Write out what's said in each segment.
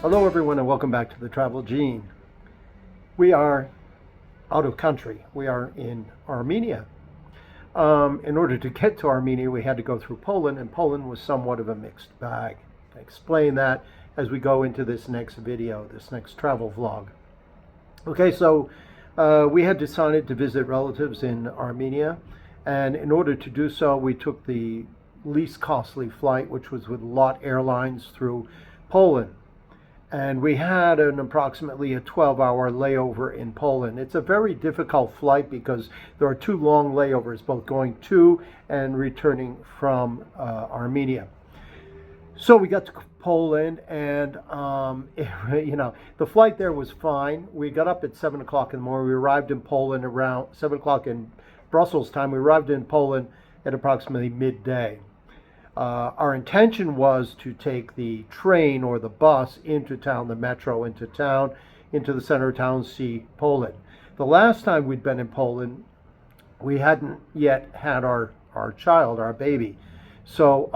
Hello everyone and welcome back to the Travel Gene. We are out of country. We are in Armenia. In order to get to Armenia, we had to go through Poland, and Poland was somewhat of a mixed bag. I'll explain that as we go into this next video, this next travel vlog. Okay, so we had decided to visit relatives in Armenia, and in order to do so, we took the least costly flight, which was with LOT Airlines through Poland. And we had approximately a 12-hour layover in Poland. It's a very difficult flight because there are two long layovers, both going to and returning from Armenia. So we got to Poland, and the flight there was fine. We got up at 7 o'clock in the morning. We arrived in Poland around 7 o'clock in Brussels time. We arrived in Poland at approximately midday. Our intention was to take the train or the bus into town, the metro into town, into the center of town, see Poland. The last time we'd been in Poland, we hadn't yet had our child, our baby. So,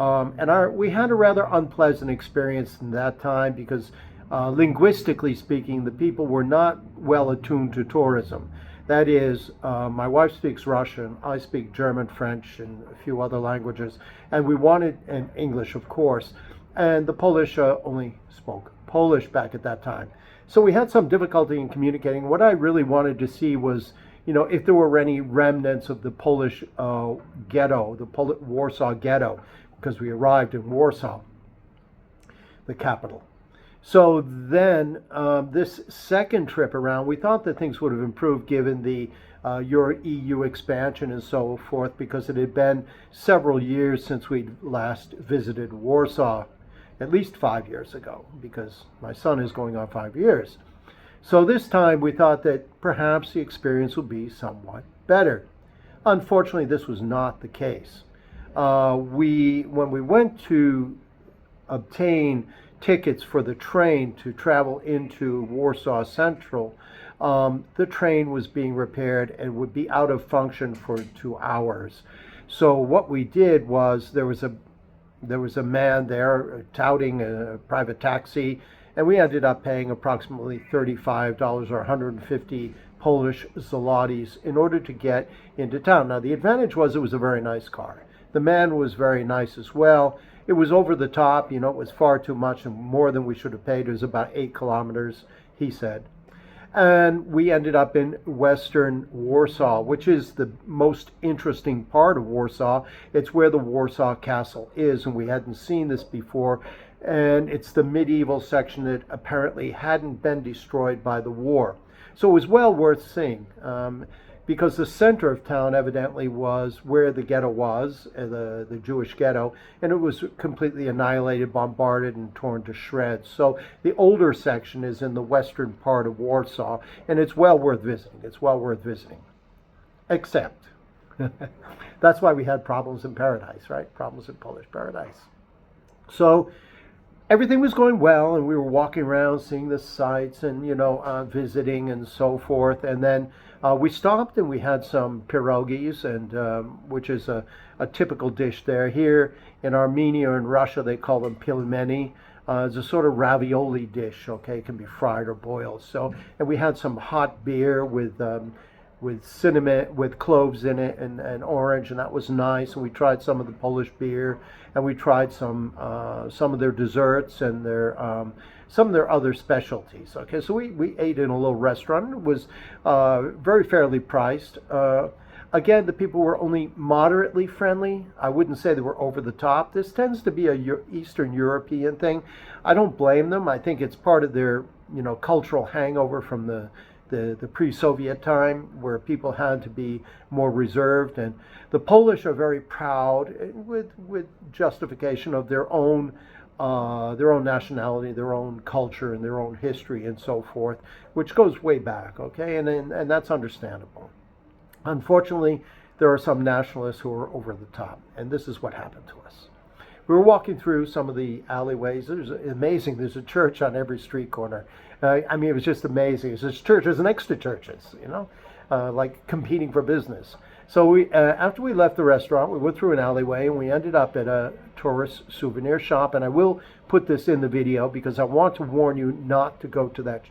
we had a rather unpleasant experience in that time because linguistically speaking, the people were not well attuned to tourism. That is, my wife speaks Russian, I speak German, French, and a few other languages, and we wanted, and English, of course, and the Polish only spoke Polish back at that time. So we had some difficulty in communicating. What I really wanted to see was, if there were any remnants of the Polish ghetto, the Warsaw ghetto, because we arrived in Warsaw, the capital. So then this second trip around, we thought that things would have improved given the EU expansion and so forth, because it had been several years since we'd last visited Warsaw, at least 5 years ago, because my son is going on 5 years. So this time we thought that perhaps the experience would be somewhat better. Unfortunately, this was not the case. When we went to obtain tickets for the train to travel into Warsaw Central, the train was being repaired and would be out of function for 2 hours. So what we did was there was a man there touting a private taxi, and we ended up paying approximately $35 or 150 Polish zlotys in order to get into town. Now the advantage was it was a very nice car. The man was very nice as well. It was over the top, it was far too much and more than we should have paid. It was about 8 kilometers, he said. And we ended up in Western Warsaw, which is the most interesting part of Warsaw. It's where the Warsaw Castle is, and we hadn't seen this before. And it's the medieval section that apparently hadn't been destroyed by the war. So it was well worth seeing. Because the center of town evidently was where the ghetto was, the Jewish ghetto, and it was completely annihilated, bombarded, and torn to shreds. So the older section is in the western part of Warsaw, and it's well worth visiting. It's well worth visiting. Except, that's why we had problems in paradise, right? Problems in Polish paradise. So everything was going well, and we were walking around, seeing the sights, and visiting and so forth. And then we stopped and we had some pierogies, and which is a typical dish there. Here in Armenia and Russia, they call them pilmeni. It's a sort of ravioli dish. Okay, it can be fried or boiled. So, and we had some hot beer with cinnamon, with cloves in it, and orange, and that was nice. And we tried some of the Polish beer, and we tried some of their desserts and some of their other specialties. Okay, so we ate in a little restaurant. It was very fairly priced. Again, the people were only moderately friendly. I wouldn't say they were over the top. This tends to be a Eastern European thing. I don't blame them. I think it's part of their cultural hangover from the pre-Soviet time, where people had to be more reserved. And the Polish are very proud, with justification of their own nationality, their own culture, and their own history, and so forth, which goes way back. Okay, and that's understandable. Unfortunately, there are some nationalists who are over the top, and this is what happened to us. We were walking through some of the alleyways. It was amazing. There's a church on every street corner. It was just amazing. There's churches next to churches, like competing for business. So we, after we left the restaurant, we went through an alleyway and we ended up at a tourist souvenir shop, and I will put this in the video because I want to warn you not to go to that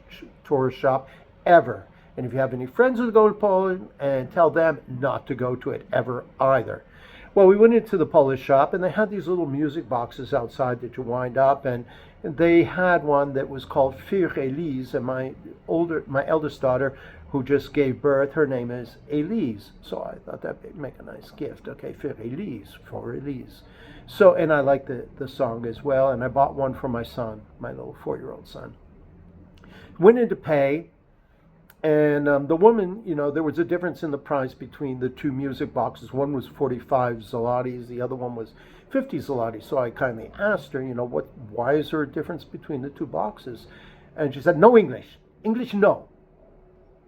tourist shop ever. And if you have any friends who go to Poland, and tell them not to go to it ever either. Well, we went into the Polish shop, and they had these little music boxes outside that you wind up, and they had one that was called Piwna Ulice, and my eldest daughter, who just gave birth, her name is Elise. So I thought that would make a nice gift. Okay, Piwna Ulice, for Elise. So, and I like the song as well, and I bought one for my son, my little 4-year-old son. Went in to pay, and the woman, you know, there was a difference in the price between the two music boxes. One was 45 zlotys, the other one was 50 zlotys. So I kindly asked her, you know, why is there a difference between the two boxes? And she said, no English. English, no.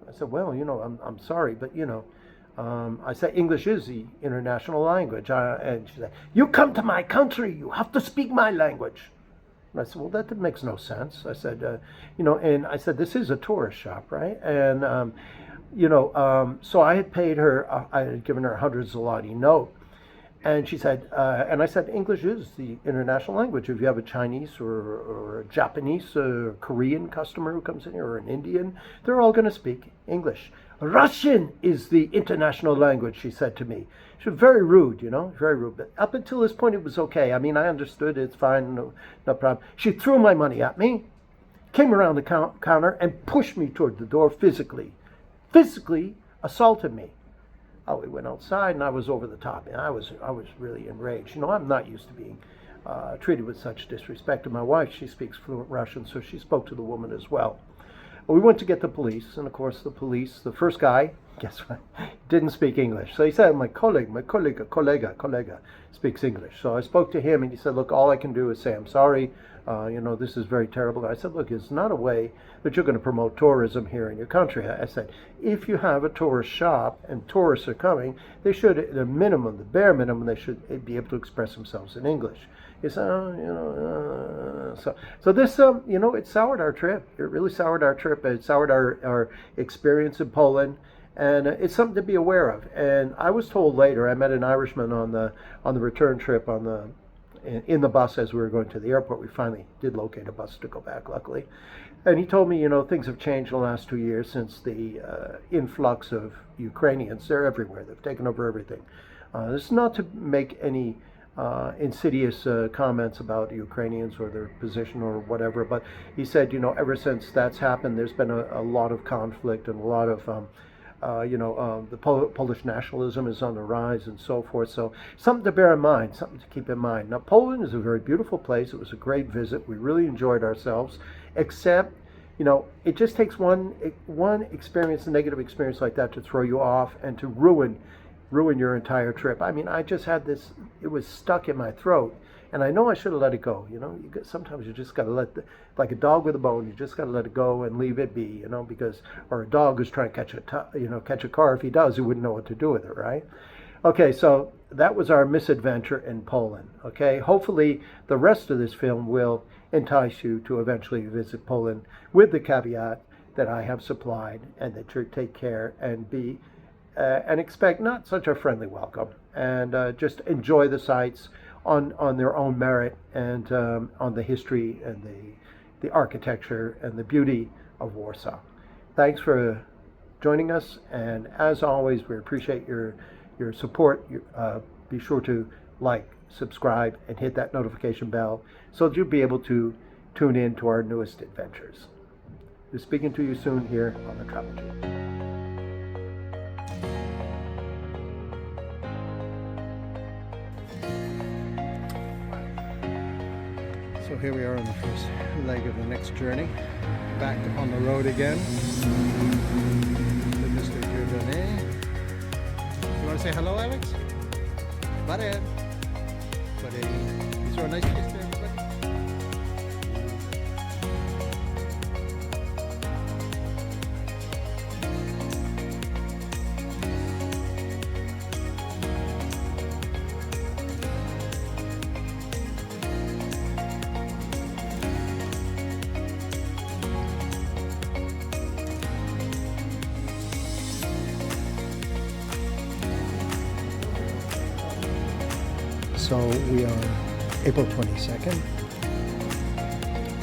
I said, well, you know, I'm sorry, but, you know, I said, English is the international language. And she said, you come to my country, you have to speak my language. And I said, well, that makes no sense. I said, you know, and I said, this is a tourist shop, right? And, you know, so I had paid her, I had given her a 100 zloty note. And she said, and I said, English is the international language. If you have a Chinese or a Japanese, Korean customer who comes in here, or an Indian, they're all going to speak English. Russian is the international language, she said to me. She was very rude, you know, very rude. But up until this point, it was okay. I mean, I understood, it's fine, no problem. She threw my money at me, came around the counter, and pushed me toward the door physically. Physically assaulted me. Oh, we went outside, and I was over the top. And I was really enraged. You know, I'm not used to being treated with such disrespect. And my wife, she speaks fluent Russian, so she spoke to the woman as well. We went to get the police, and of course the police, the first guy, guess what, didn't speak English. So he said, my colleague speaks English. So I spoke to him, and he said, look, all I can do is say, I'm sorry, you know, this is very terrible. I said, look, it's not a way that you're going to promote tourism here in your country. I said, if you have a tourist shop and tourists are coming, they should, at the minimum, the bare minimum, they should be able to express themselves in English. He said, oh, you know, so this, you know, it soured our trip. It really soured our trip. It soured our experience in Poland, and it's something to be aware of. And I was told later, I met an Irishman on the return trip in the bus as we were going to the airport. We finally did locate a bus to go back, luckily. And he told me, you know, things have changed in the last 2 years since the influx of Ukrainians. They're everywhere. They've taken over everything. This is not to make any insidious comments about the Ukrainians or their position or whatever, but he said, you know, ever since that's happened, there's been a lot of conflict and a lot of, you know, the Polish nationalism is on the rise and so forth. So something to bear in mind, something to keep in mind. Now, Poland is a very beautiful place. It was a great visit. We really enjoyed ourselves, except, you know, it just takes one experience, a negative experience like that, to throw you off and to ruin your entire trip. I mean, I just had this, it was stuck in my throat, and I know I should have let it go. You know, sometimes you just got to like a dog with a bone, you just got to let it go and leave it be, you know, because, or a dog who's trying to catch a car, if he does, he wouldn't know what to do with it, right? Okay, so that was our misadventure in Poland. Okay, hopefully the rest of this film will entice you to eventually visit Poland, with the caveat that I have supplied, and that you take care and expect not such a friendly welcome, and just enjoy the sights on their own merit, and on the history and the architecture and the beauty of Warsaw. Thanks for joining us, and as always, we appreciate your support. Be sure to like, subscribe, and hit that notification bell so that you'll be able to tune in to our newest adventures. We're speaking to you soon here on the Travel Gene. So here we are on the first leg of the next journey, back on the road again with Mr. Piwna. You want to say hello, Alex? Buddy. Is there a nice kiss to everybody? So we are April 22nd.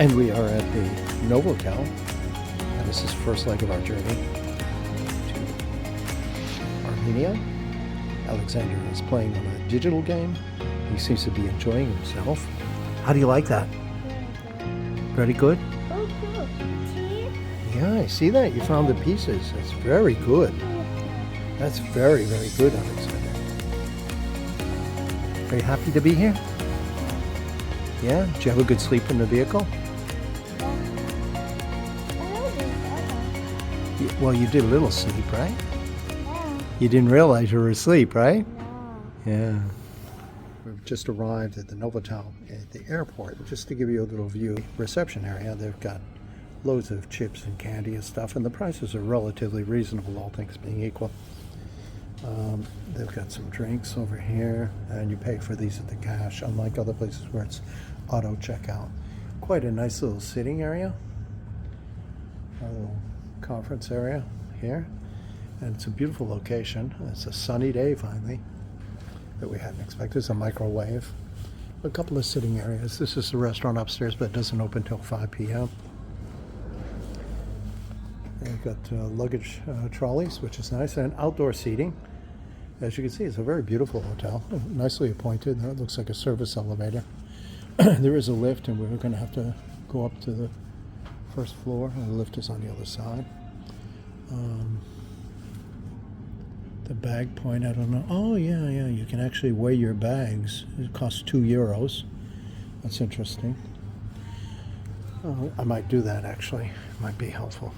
And we are at the Novotel. And this is the first leg of our journey to Armenia. Alexander is playing on a digital game. He seems to be enjoying himself. How do you like that? Very good? Oh, cool. See? Yeah, I see that. You found the pieces. That's very good. That's very, very good, Alexander. Are you happy to be here? Yeah? Did you have a good sleep in the vehicle? Well, you did a little sleep, right? Yeah. You didn't realize you were asleep, right? No. Yeah. We've just arrived at the Novotel at the airport. Just to give you a little view, reception area, they've got loads of chips and candy and stuff, and the prices are relatively reasonable, all things being equal. They've got some drinks over here, and you pay for these at the cash, unlike other places where it's auto checkout. Quite a nice little sitting area, a little conference area here, and it's a beautiful location. It's a sunny day finally that we hadn't expected. It's a microwave, a couple of sitting areas. This is the restaurant upstairs, but it doesn't open till 5 p.m. They've got luggage trolleys, which is nice, and outdoor seating. As you can see, it's a very beautiful hotel, nicely appointed. It looks like a service elevator. There is a lift, and we're going to have to go up to the first floor. The lift is on the other side. The bag point, I don't know. Oh, yeah, you can actually weigh your bags. It costs €2. That's interesting. I might do that, actually. It might be helpful.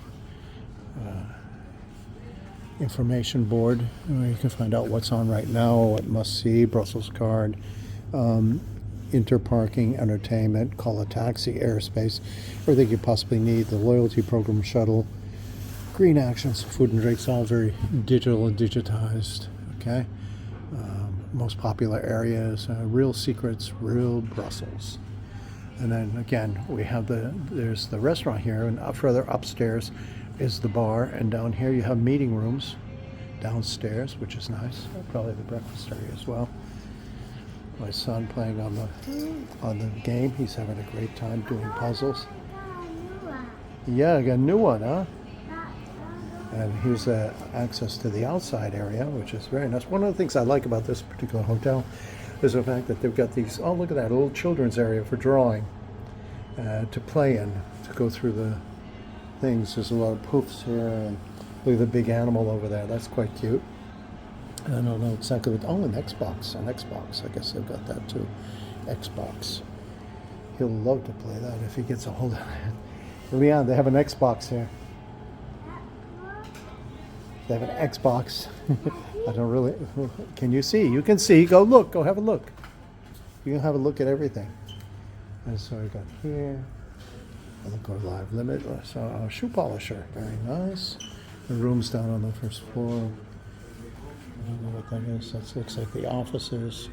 Information board, where you can find out what's on right now, what must see, Brussels card, interparking, entertainment, call a taxi, airspace, everything you possibly need, the loyalty program shuttle, green actions, food and drinks, all very digital and digitized. Okay, most popular areas, real secrets, real Brussels. And then again, we have there's the restaurant here, and further upstairs is the bar, and down here you have meeting rooms downstairs, which is nice. Probably the breakfast area as well. My son playing on the game. He's having a great time doing puzzles. Yeah, I got a new one, huh? And here's access to the outside area, which is very nice. One of the things I like about this particular hotel is the fact that they've got these, oh look at that, a little children's area for drawing, to play in, to go through the things. There's a lot of poofs here, and look at the big animal over there. That's quite cute. I don't know exactly what, oh, an Xbox. I guess they've got that too. Xbox. He'll love to play that if he gets a hold of it. Leon, they have an Xbox here. They have an Xbox. I don't really, can you see? You can see. Go look. Go have a look. You can have a look at everything. And so we got here. I look our live limit. So our shoe polisher. Very nice. The room's down on the first floor. I don't know what that is. That looks like the offices.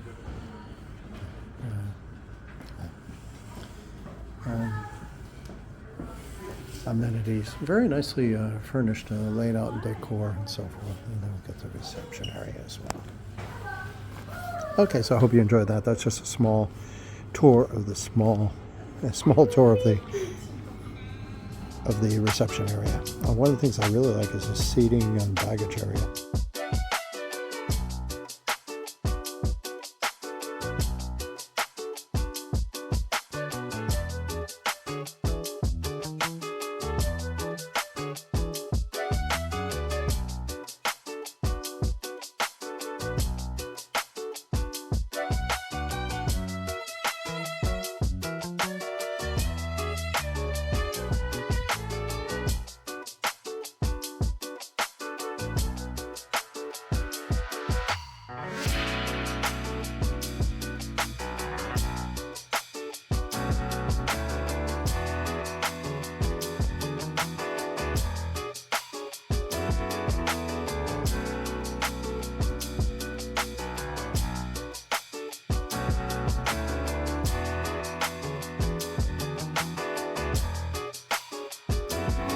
Amenities. Very nicely furnished, laid out in decor and so forth. And then we've got the reception area as well. Okay, so I hope you enjoyed that. That's just a small tour of the small tour of the reception area. One of the things I really like is the seating and baggage area.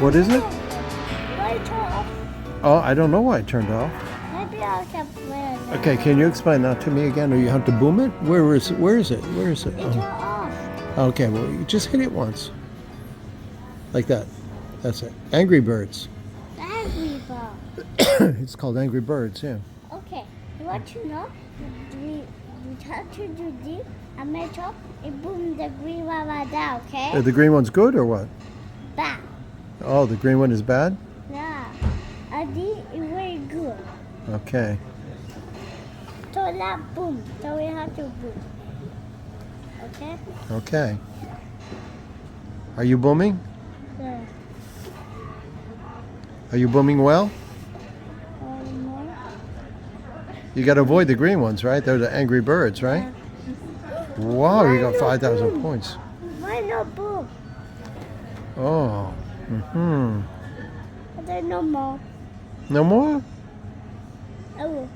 What is it? Light off. Oh, I don't know why it turned off. Maybe I can play it. Okay, can you explain that to me again? Or you have to boom it? Where is it? Where is it? Where is it? It Oh. off. Okay, well, you just hit it once. Like that. That's it. Angry Birds. Angry ball. It's called Angry Birds, yeah. Okay. You want to know? We have to do this. I make up and boom the green one right down, okay? The green one's good or what? Bam. Oh, the green one is bad? Yeah. And this is very good. Okay. So now boom. So we have to boom. Okay? Okay. Are you booming? Yeah. Are you booming well? More. You got to avoid the green ones, right? They're the Angry Birds, right? Wow, you got 5,000 points. Why no boom? Oh. Mm-hmm. There's no more. No more? Oh.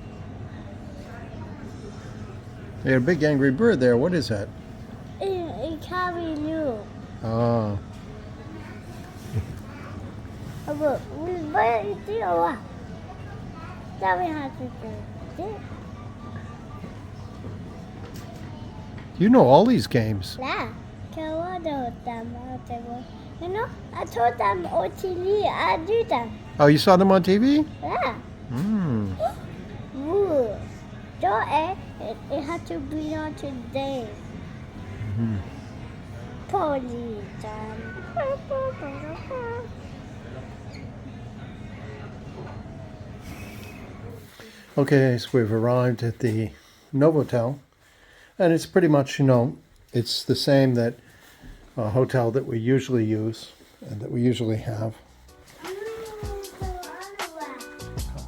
You got a big Angry Bird there. What is that? It carry you. Oh. Oh, we buy it here. Then we have to do this. You know all these games. Yeah. Can one of them? You know, I told them on TV, I do them. Oh, you saw them on TV? Yeah. Hmm. Ooh. It had to be on today. Mhm. Police. Okay, so we've arrived at the Novotel, and it's pretty much, it's the same that hotel that we usually use and that we usually have.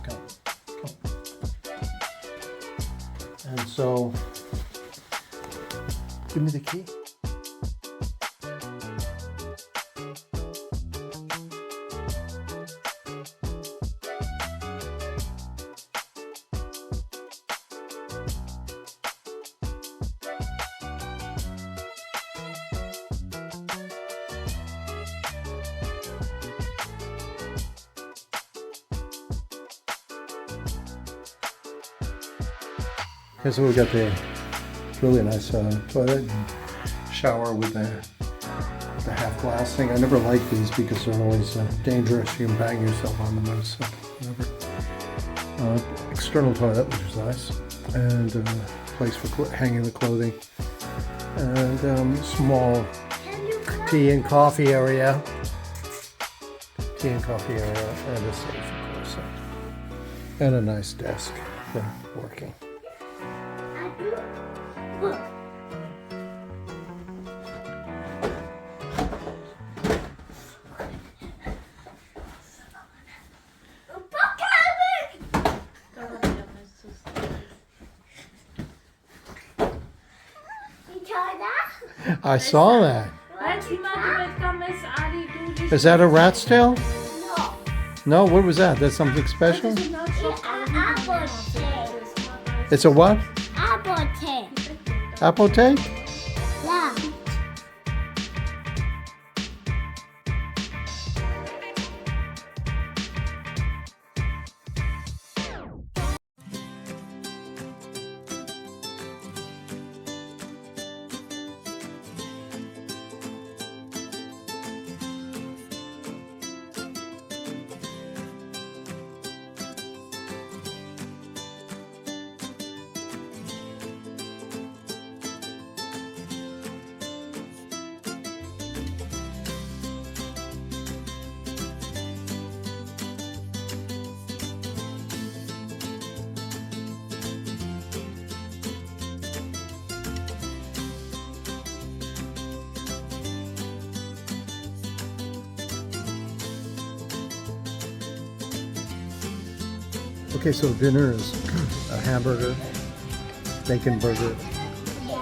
Come. And so, give me the key. Okay, so we got the really nice toilet and shower with the half glass thing. I never like these because they're always dangerous. You can bang yourself on them. So whatever. External toilet, which is nice, and place for hanging the clothing, and small tea and coffee area. And a safe, of course, and a nice desk for working. I saw that. Is that a rat's tail? No. No, what was that? That's something special? It's an apple tail. It's a what? Apple tail. Apple tape? Yeah. Okay, so dinner is a hamburger, bacon burger,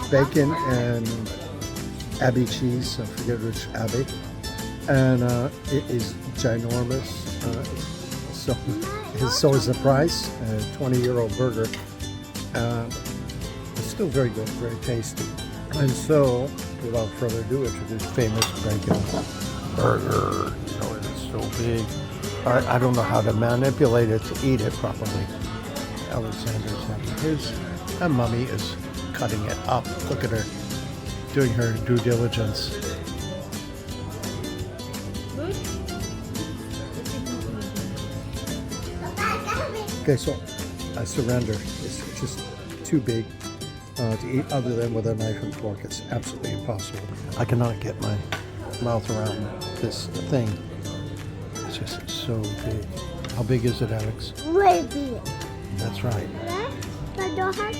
bacon and Abbey cheese, I forget which Abbey, and it is ginormous. So is the price, a 20-euro burger. It's still very good, very tasty. And so, without further ado, introduce famous bacon burger. It is so big. I don't know how to manipulate it to eat it properly. Alexander's having his, and Mummy is cutting it up. Look at her doing her due diligence. Okay, so I surrender. It's just too big to eat other than with a knife and fork. It's absolutely impossible. I cannot get my mouth around this thing. It's just so big. How big is it, Alex? Way big. That's right. But don't have.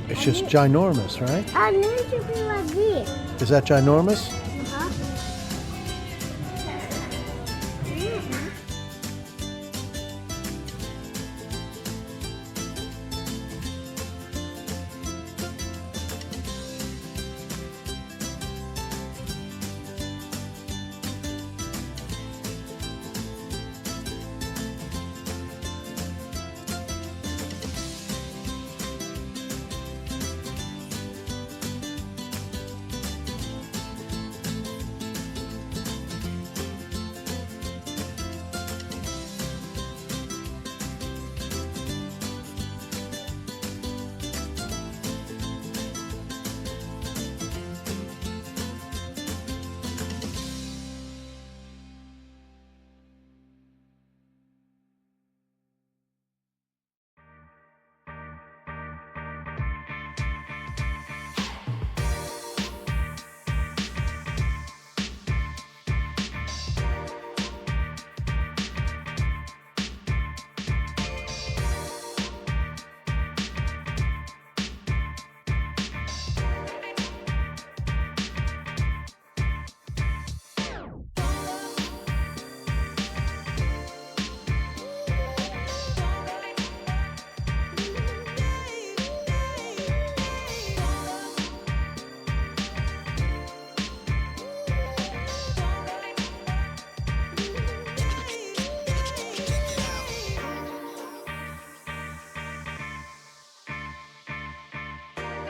It's just ginormous, right? I need to be like this. Is that ginormous? Uh-huh.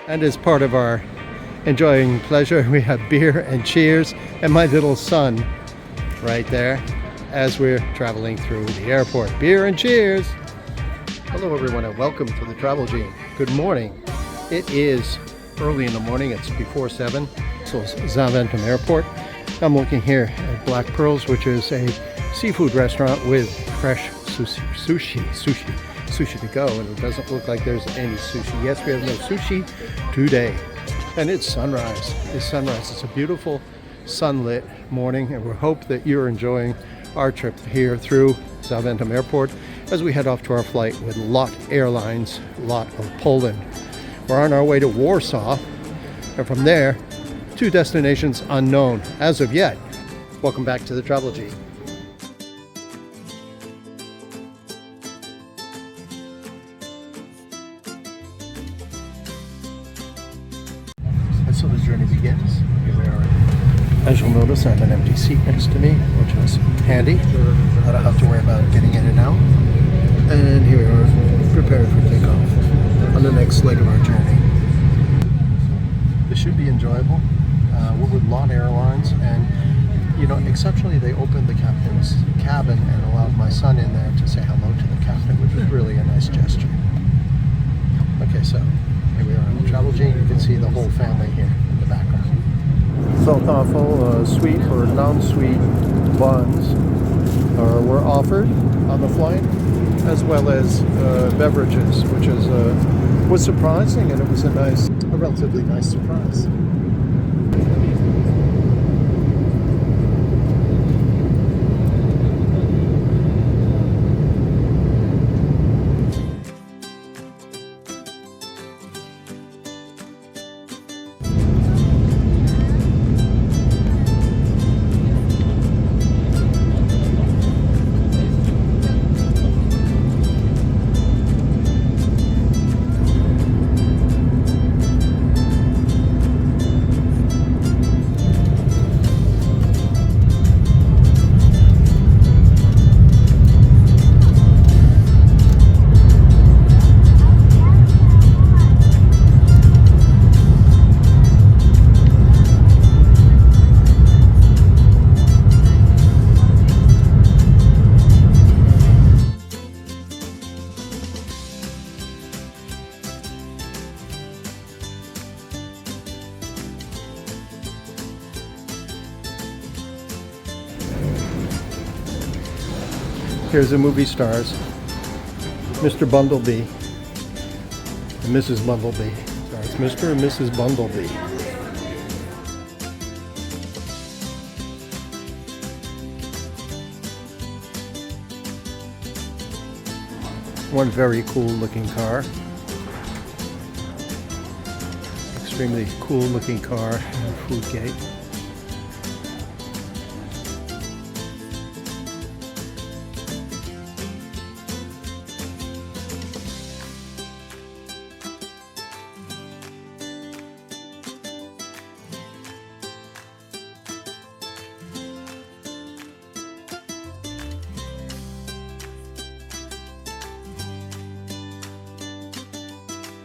And as part of our enjoying pleasure, we have beer and cheers, and my little son right there as we're traveling through the airport. Beer and cheers! Hello everyone and welcome to the Travel Gene. Good morning. It is early in the morning, it's before 7, so it's Zaventem Airport. I'm looking here at Black Pearls, which is a seafood restaurant with fresh sushi to go, and it doesn't look like there's any sushi. Yes, we have no sushi today. And it's sunrise. It's a beautiful sunlit morning, and we hope that you're enjoying our trip here through Zaventem Airport as we head off to our flight with LOT Airlines, LOT of Poland. We're on our way to Warsaw, and from there, 2 destinations unknown as of yet. Welcome back to the Travel Gene. And so the journey begins. Here we are. As you'll notice, I have an empty seat next to me, which is handy. I don't have to worry about getting in and out. And here we are, prepared for takeoff on the next leg of our journey. This should be enjoyable. We're with LOT Airlines, and you know, exceptionally, they opened the captain's cabin and allowed my son in there to say hello to the captain, which was really a nice gesture. Okay, so here we are on the Travel Gene. You can see the whole family here in the background. So thoughtful, sweet or non-sweet buns were offered on the flight, as well as beverages, which was surprising, and it was a relatively nice surprise. Here's the movie stars, Mr. Bumblebee and Mrs. Bumblebee. So it's Mr. and Mrs. Bumblebee. One very cool looking car. Extremely cool looking car and food gate.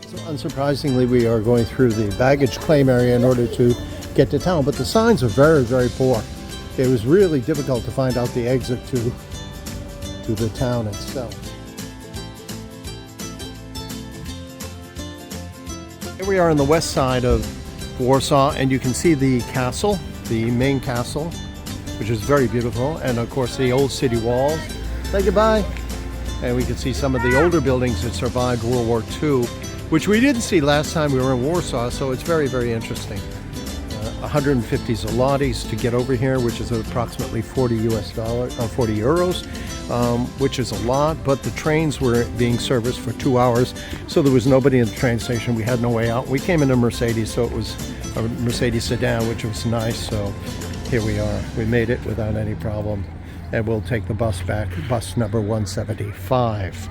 So unsurprisingly, we are going through the baggage claim area in order to get to town, but the signs are very, very poor. It was really difficult to find out the exit to the town itself. Here we are on the west side of Warsaw, and you can see the castle, the main castle, which is very beautiful, and of course the old city walls. Say goodbye. And we can see some of the older buildings that survived World War II, which we didn't see last time we were in Warsaw, so it's very, very interesting. 150 zlotys to get over here, which is approximately 40 euros, which is a lot, but the trains were being serviced for 2 hours, so there was nobody in the train station. We had no way out. We came in a Mercedes, so it was a Mercedes sedan, which was nice, so here we are. We made it without any problem, and we'll take the bus back, bus number 175.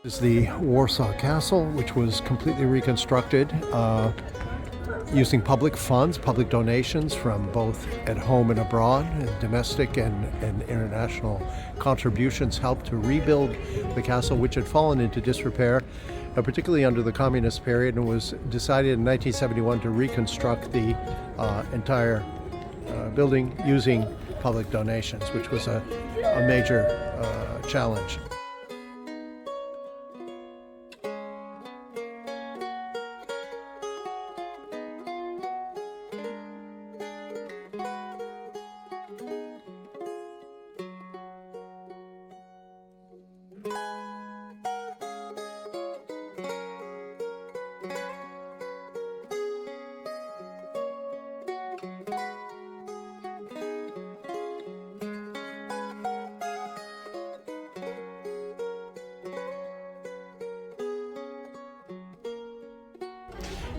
This is the Warsaw Castle, which was completely reconstructed using public funds, public donations from both at home and abroad. And domestic and international contributions helped to rebuild the castle, which had fallen into disrepair, particularly under the communist period, and was decided in 1971 to reconstruct the entire building using public donations, which was a major challenge.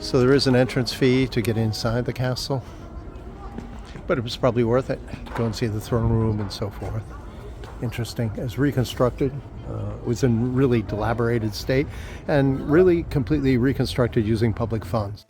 So there is an entrance fee to get inside the castle, but it was probably worth it to go and see the throne room and so forth. Interesting. It's reconstructed. It was in really dilapidated state and really completely reconstructed using public funds.